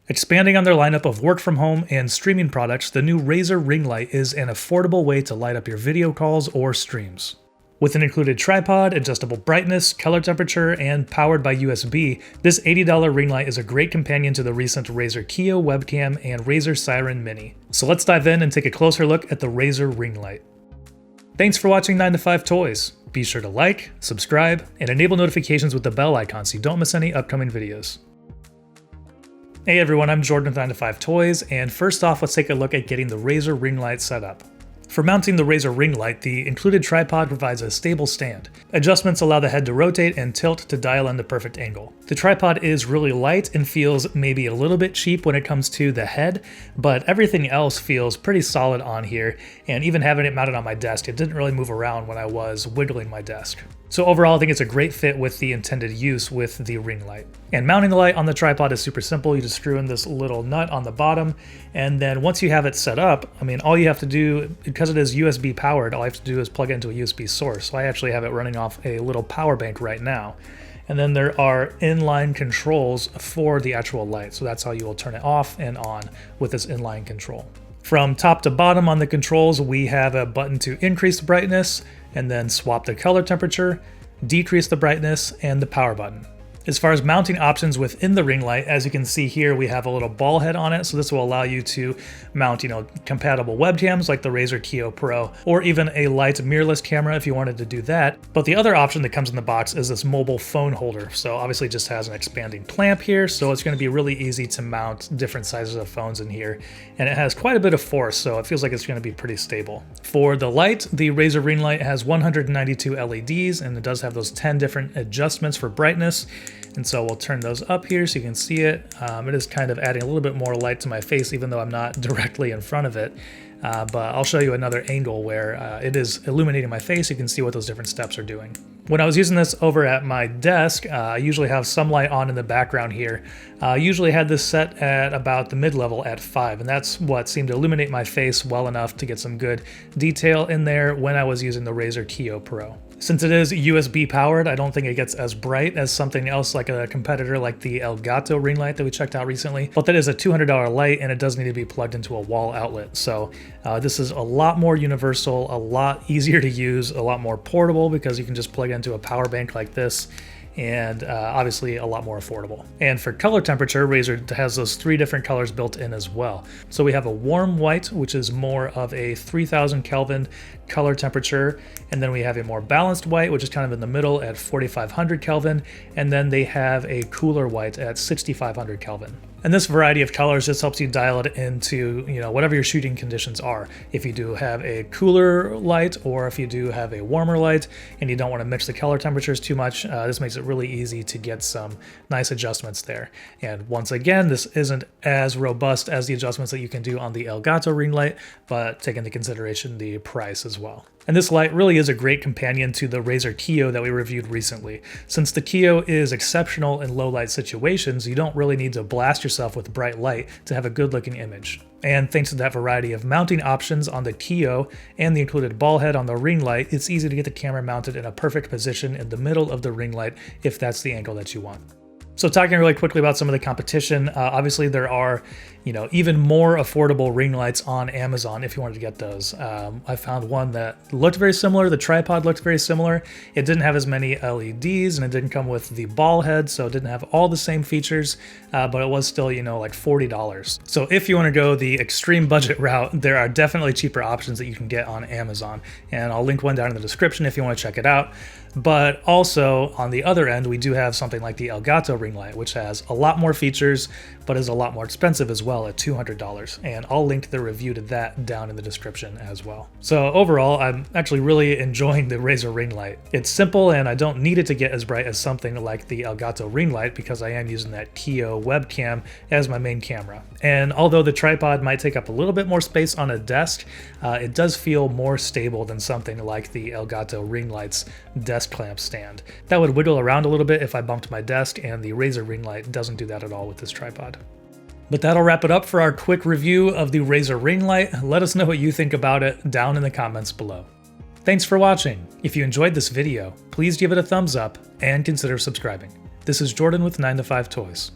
Expanding on their lineup of work from home and streaming products, the new Razer Ring Light is an affordable way to light up your video calls or streams. With an included tripod, adjustable brightness, color temperature, and powered by USB, this $80 ring light is a great companion to the recent Razer Kiyo webcam and Razer Siren Mini. So let's dive in and take a closer look at the Razer Ring Light. Thanks for watching 9 to 5 Toys. Be sure to like, subscribe, and enable notifications with the bell icon so you don't miss any upcoming videos. Hey everyone, I'm Jordan with 9 to 5 Toys, and first off, let's take a look at getting the Razer Ring Light set up. For mounting the Razer Ring Light, the included tripod provides a stable stand. Adjustments allow the head to rotate and tilt to dial in the perfect angle. The tripod is really light and feels maybe a little bit cheap when it comes to the head, but everything else feels pretty solid on here, and even having it mounted on my desk, it didn't really move around when I was wiggling my desk. So overall, I think it's a great fit with the intended use with the ring light. And mounting the light on the tripod is super simple. You just screw in this little nut on the bottom, and then once you have it set up, all you have to do, because it is USB powered, all I have to do is plug it into a USB source. So I actually have it running off a little power bank right now. And then there are inline controls for the actual light. So that's how you will turn it off and on with this inline control. From top to bottom on the controls, we have a button to increase the brightness, and then swap the color temperature, decrease the brightness, and the power button. As far as mounting options within the ring light, as you can see here, we have a little ball head on it, so this will allow you to mount, compatible webcams like the Razer Kiyo Pro, or even a light mirrorless camera if you wanted to do that. But the other option that comes in the box is this mobile phone holder. So obviously it just has an expanding clamp here, so it's going to be really easy to mount different sizes of phones in here. And it has quite a bit of force, so it feels like it's going to be pretty stable. For the light, the Razer Ring Light has 192 LEDs, and it does have those 10 different adjustments for brightness. And so we'll turn those up here so you can see it. It is kind of adding a little bit more light to my face, even though I'm not directly in front of it. But I'll show you another angle where it is illuminating my face. You can see what those different steps are doing. When I was using this over at my desk, I usually have some light on in the background here. I usually had this set at about the mid-level at 5, and that's what seemed to illuminate my face well enough to get some good detail in there when I was using the Razer Kiyo Pro. Since it is USB powered, I don't think it gets as bright as something else like a competitor like the Elgato ring light that we checked out recently, but that is a $200 light and it does need to be plugged into a wall outlet. So this is a lot more universal, a lot easier to use, a lot more portable because you can just plug it into a power bank like this, and obviously a lot more affordable. And for color temperature, Razer has those 3 different colors built in as well. So we have a warm white, which is more of a 3000 Kelvin color temperature, and then we have a more balanced white, which is kind of in the middle at 4500 Kelvin, and then they have a cooler white at 6500 Kelvin. And this variety of colors just helps you dial it into, whatever your shooting conditions are. If you do have a cooler light or if you do have a warmer light and you don't want to mix the color temperatures too much, this makes it really easy to get some nice adjustments there. And once again, this isn't as robust as the adjustments that you can do on the Elgato ring light, but take into consideration the price as well. And this light really is a great companion to the Razer Kiyo that we reviewed recently. Since the Kiyo is exceptional in low light situations, you don't really need to blast yourself with bright light to have a good looking image. And thanks to that variety of mounting options on the Kiyo and the included ball head on the ring light, it's easy to get the camera mounted in a perfect position in the middle of the ring light if that's the angle that you want. So talking really quickly about some of the competition, obviously there are, even more affordable ring lights on Amazon if you wanted to get those. I found one that looked very similar. The tripod looked very similar. It didn't have as many LEDs and it didn't come with the ball head, so it didn't have all the same features, but it was still, like $40. So if you want to go the extreme budget route, there are definitely cheaper options that you can get on Amazon. And I'll link one down in the description if you want to check it out. But also on the other end, we do have something like the Elgato ring light, which has a lot more features, but is a lot more expensive as well at $200. And I'll link the review to that down in the description as well. So overall, I'm actually really enjoying the Razer Ring Light. It's simple and I don't need it to get as bright as something like the Elgato ring light because I am using that Kiyo webcam as my main camera. And although the tripod might take up a little bit more space on a desk, it does feel more stable than something like the Elgato Ring Light's desk clamp stand. That would wiggle around a little bit if I bumped my desk, and the Razer Ring Light doesn't do that at all with this tripod. But that'll wrap it up for our quick review of the Razer Ring Light. Let us know what you think about it down in the comments below. Thanks for watching. If you enjoyed this video, please give it a thumbs up and consider subscribing. This is Jordan with 9 to 5 Toys.